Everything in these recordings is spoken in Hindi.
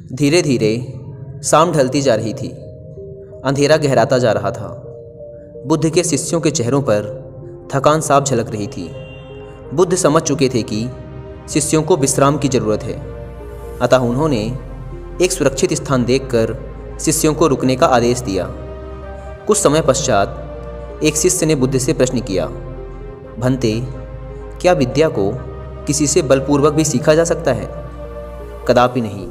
धीरे धीरे शाम ढलती जा रही थी। अंधेरा गहराता जा रहा था। बुद्ध के शिष्यों के चेहरों पर थकान साफ झलक रही थी। बुद्ध समझ चुके थे कि शिष्यों को विश्राम की ज़रूरत है, अतः उन्होंने एक सुरक्षित स्थान देखकर शिष्यों को रुकने का आदेश दिया। कुछ समय पश्चात एक शिष्य ने बुद्ध से प्रश्न किया, भंते, क्या विद्या को किसी से बलपूर्वक भी सीखा जा सकता है? कदापि नहीं।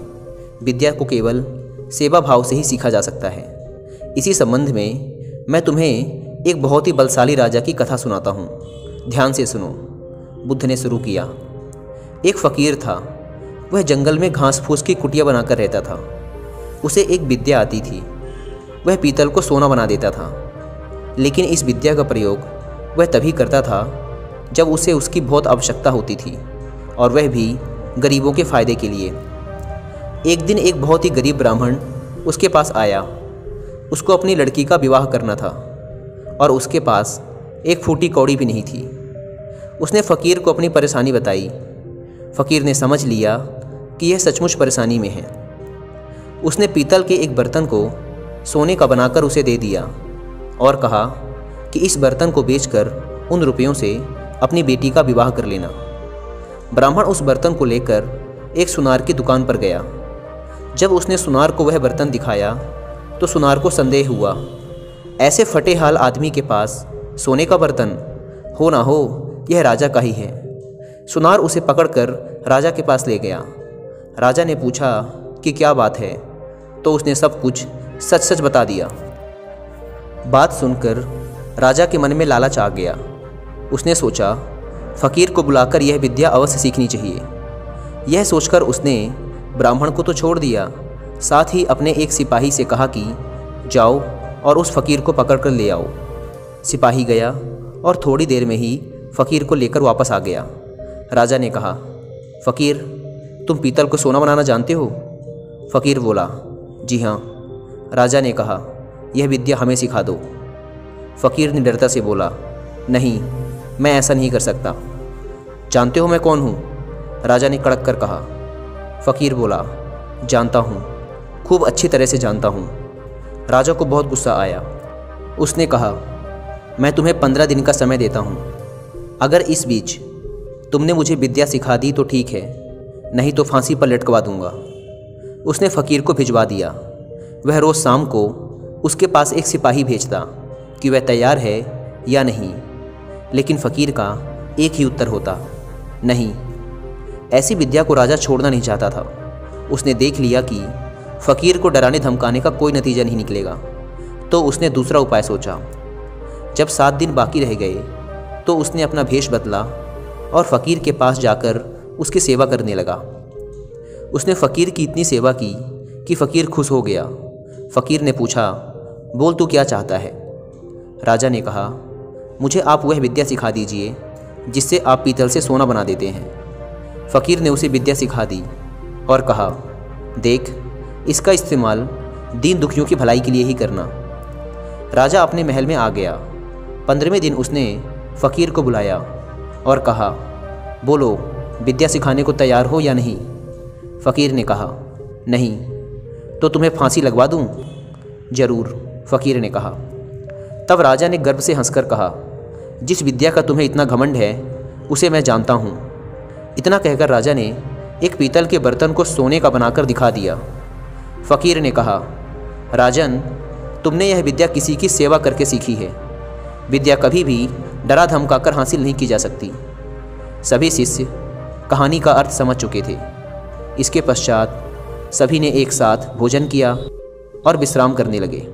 विद्या को केवल सेवा भाव से ही सीखा जा सकता है। इसी संबंध में मैं तुम्हें एक बहुत ही बलशाली राजा की कथा सुनाता हूँ। ध्यान से सुनो। बुद्ध ने शुरू किया। एक फ़कीर था। वह जंगल में घास फूस की कुटिया बनाकर रहता था। उसे एक विद्या आती थी। वह पीतल को सोना बना देता था। लेकिन इस विद्या का प्रयोग वह तभी करता था जब उसे उसकी बहुत आवश्यकता होती थी, और वह भी गरीबों के फ़ायदे के लिए। एक दिन एक बहुत ही गरीब ब्राह्मण उसके पास आया। उसको अपनी लड़की का विवाह करना था और उसके पास एक फूटी कौड़ी भी नहीं थी। उसने फ़कीर को अपनी परेशानी बताई। फ़कीर ने समझ लिया कि यह सचमुच परेशानी में है। उसने पीतल के एक बर्तन को सोने का बनाकर उसे दे दिया और कहा कि इस बर्तन को बेचकर उन रुपयों से अपनी बेटी का विवाह कर लेना। ब्राह्मण उस बर्तन को लेकर एक सुनार की दुकान पर गया। जब उसने सुनार को वह बर्तन दिखाया तो सुनार को संदेह हुआ। ऐसे फटे हाल आदमी के पास सोने का बर्तन हो ना हो, यह राजा का ही है। सुनार उसे पकड़कर राजा के पास ले गया। राजा ने पूछा कि क्या बात है, तो उसने सब कुछ सच सच बता दिया। बात सुनकर राजा के मन में लालच आ गया। उसने सोचा, फ़कीर को बुलाकर यह विद्या अवश्य सीखनी चाहिए। यह सोचकर उसने ब्राह्मण को तो छोड़ दिया, साथ ही अपने एक सिपाही से कहा कि जाओ और उस फ़कीर को पकड़ कर ले आओ। सिपाही गया और थोड़ी देर में ही फ़कीर को लेकर वापस आ गया। राजा ने कहा, फ़कीर, तुम पीतल को सोना बनाना जानते हो? फ़कीर बोला, जी हाँ। राजा ने कहा, यह विद्या हमें सिखा दो। फ़कीर निडरता से बोला, नहीं, मैं ऐसा नहीं कर सकता। जानते हो मैं कौन हूँ? राजा ने कड़क कर कहा। फ़कीर बोला, जानता हूँ, खूब अच्छी तरह से जानता हूँ। राजा को बहुत गुस्सा आया। उसने कहा, मैं तुम्हें 15 दिन का समय देता हूँ। अगर इस बीच तुमने मुझे विद्या सिखा दी तो ठीक है, नहीं तो फांसी पर लटकवा दूंगा। उसने फ़कीर को भिजवा दिया। वह रोज़ शाम को उसके पास एक सिपाही भेजता कि वह तैयार है या नहीं, लेकिन फ़कीर का एक ही उत्तर होता, नहीं। ऐसी विद्या को राजा छोड़ना नहीं चाहता था। उसने देख लिया कि फ़कीर को डराने धमकाने का कोई नतीजा नहीं निकलेगा, तो उसने दूसरा उपाय सोचा। जब 7 दिन बाकी रह गए तो उसने अपना भेष बदला और फ़कीर के पास जाकर उसकी सेवा करने लगा। उसने फ़कीर की इतनी सेवा की कि फ़कीर खुश हो गया। फ़कीर ने पूछा, बोल तू क्या चाहता है? राजा ने कहा, मुझे आप वह विद्या सिखा दीजिए जिससे आप पीतल से सोना बना देते हैं। फ़कीर ने उसे विद्या सिखा दी और कहा, देख, इसका इस्तेमाल दीन दुखियों की भलाई के लिए ही करना। राजा अपने महल में आ गया। 15वें दिन उसने फ़कीर को बुलाया और कहा, बोलो, विद्या सिखाने को तैयार हो या नहीं? फ़कीर ने कहा, नहीं। तो तुम्हें फांसी लगवा दूं? ज़रूर, फ़कीर ने कहा। तब राजा ने गर्व से हंसकर कहा, जिस विद्या का तुम्हें इतना घमंड है उसे मैं जानता हूँ। इतना कहकर राजा ने एक पीतल के बर्तन को सोने का बनाकर दिखा दिया। फ़कीर ने कहा, राजन, तुमने यह विद्या किसी की सेवा करके सीखी है। विद्या कभी भी डरा धमकाकर हासिल नहीं की जा सकती। सभी शिष्य कहानी का अर्थ समझ चुके थे। इसके पश्चात सभी ने एक साथ भोजन किया और विश्राम करने लगे।